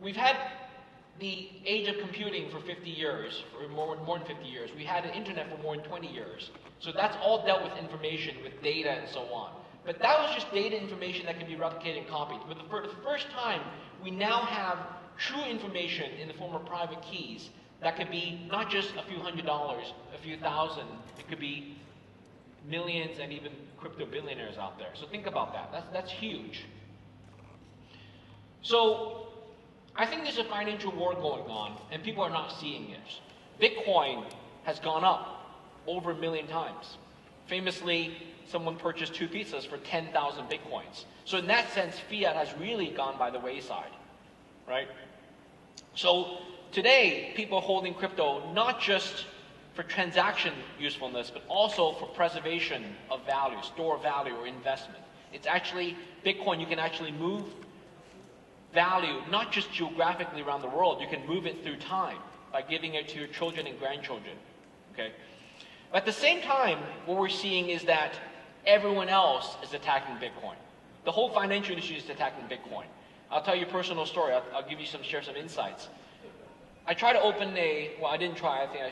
we've had the age of computing for 50 years, or more than 50 years. We had an internet for more than 20 years. So that's all dealt with information, with data and so on. But that was just data information that can be replicated and copied. But for the first time, we now have true information in the form of private keys that could be not just a few $100s, a few thousand. It could be millions and even crypto billionaires out there. So think about that. That's huge. So I think there's a financial war going on, and people are not seeing it. Bitcoin has gone up over 1 million times. Famously, someone purchased 2 pizzas for 10,000 Bitcoins. So in that sense, fiat has really gone by the wayside, right? So today, people are holding crypto not just for transaction usefulness, but also for preservation of value, store value, or investment. It's actually, Bitcoin, you can actually move value, not just geographically around the world, you can move it through time by giving it to your children and grandchildren, okay? At the same time, what we're seeing is that everyone else is attacking Bitcoin. The whole financial industry is attacking Bitcoin. I'll tell you a personal story. I'll give you share some insights. I tried to open well, I didn't try, I think I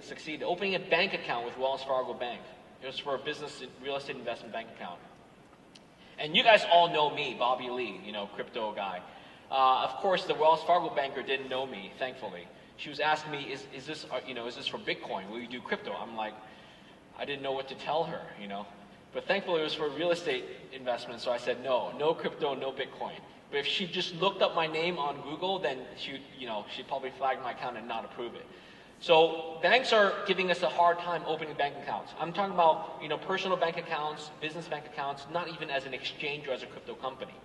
succeeded, opening a bank account with Wells Fargo Bank. It was for a business real estate investment bank account. And you guys all know me, Bobby Lee, crypto guy. Of course, the Wells Fargo banker didn't know me, thankfully. She was asking me, is this for Bitcoin? Will you do crypto? I'm like, I didn't know what to tell her, But thankfully it was for real estate investment, so I said no crypto, no Bitcoin. But if she just looked up my name on Google, then she'd probably flag my account and not approve it. So banks are giving us a hard time opening bank accounts. I'm talking about personal bank accounts, business bank accounts, not even as an exchange or as a crypto company.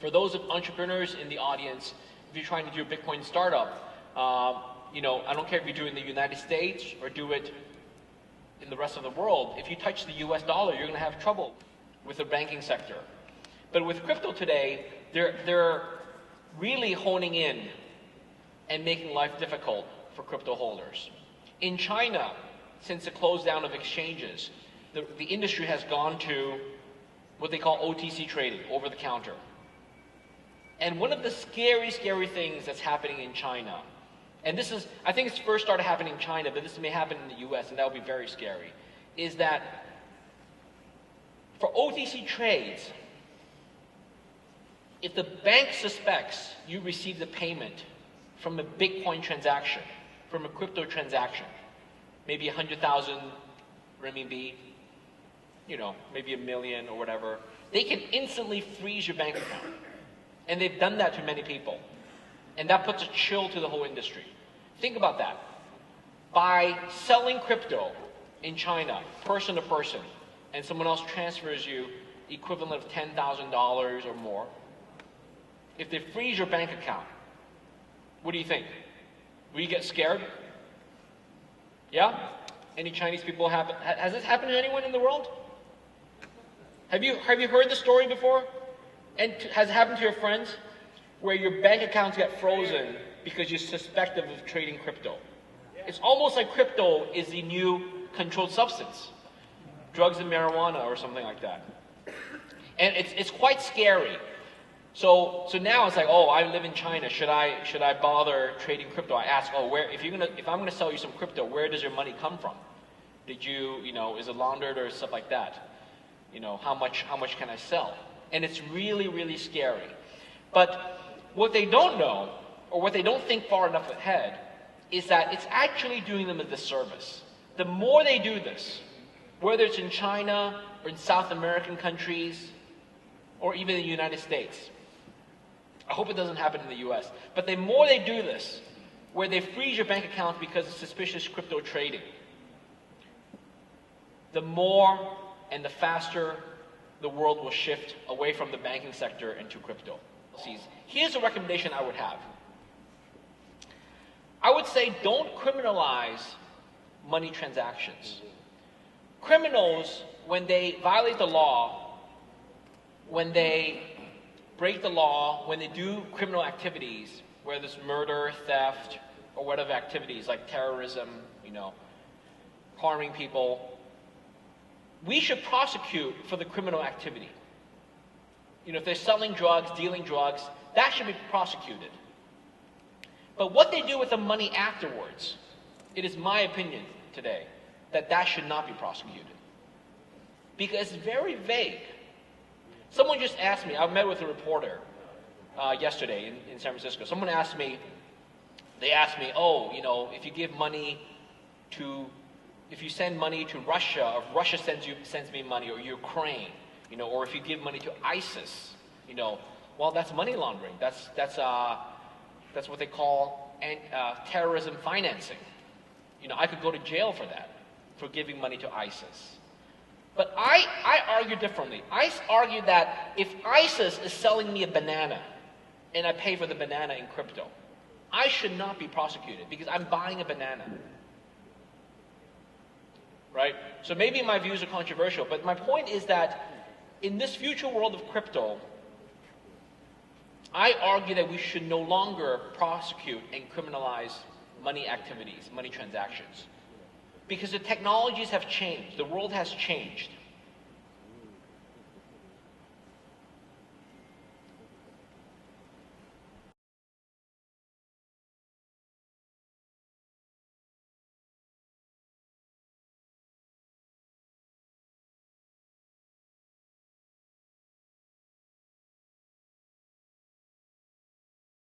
For those entrepreneurs in the audience, if you're trying to do a Bitcoin startup, I don't care if you do it in the United States or do it in the rest of the world. If you touch the US dollar, you're going to have trouble with the banking sector. But with crypto today, they're really honing in and making life difficult for crypto holders. In China, since the close down of exchanges, the industry has gone to what they call OTC trading, over the counter. And one of the scary things that's happening in China, and I think it's first started happening in China, but this may happen in the US, and that would be very scary, is that for OTC trades, if the bank suspects you received a payment from a Bitcoin transaction, from a crypto transaction, maybe 100,000 renminbi, maybe 1 million or whatever, they can instantly freeze your bank account. And they've done that to many people. And that puts a chill to the whole industry. Think about that. By selling crypto in China, person to person, and someone else transfers you the equivalent of $10,000 or more, if they freeze your bank account, what do you think? Will you get scared? Yeah? Any Chinese people has this happened to anyone in the world? Have you heard the story before? And has it happened to your friends? Where your bank accounts get frozen because you're suspected of trading crypto. It's almost like crypto is the new controlled substance. Drugs and marijuana or something like that. And it's quite scary. So now it's like, oh, I live in China. Should I bother trading crypto? I ask, if I'm gonna sell you some crypto, where does your money come from? Did you, is it laundered or stuff like that? How much can I sell? And it's really scary. But what they don't know, or what they don't think far enough ahead, is that it's actually doing them a disservice. The more they do this, whether it's in China or in South American countries, or even in the United States, I hope it doesn't happen in the US, but the more they do this, where they freeze your bank account because of suspicious crypto trading, the more and the faster the world will shift away from the banking sector into crypto. Here's a recommendation I would have. I would say don't criminalize money transactions. Criminals, when they violate the law, when they break the law, when they do criminal activities, whether it's murder, theft, or whatever activities like terrorism, harming people, we should prosecute for the criminal activity. If they're selling drugs, dealing drugs, that should be prosecuted. But what they do with the money afterwards, it is my opinion today that that should not be prosecuted. Because it's very vague. Someone just asked me, I met with a reporter yesterday in San Francisco. Someone asked me, oh, you know, if you send money to Russia, or if Russia sends me money, or Ukraine, you know, or if you give money to ISIS, you know, well, that's money laundering. That's what they call terrorism financing. You know, I could go to jail for that, for giving money to ISIS. But I argue differently. I argue that if ISIS is selling me a banana, and I pay for the banana in crypto, I should not be prosecuted because I'm buying a banana. Right? So maybe my views are controversial, but my point is that in this future world of crypto, I argue that we should no longer prosecute and criminalize money activities, money transactions. Because the technologies have changed, the world has changed.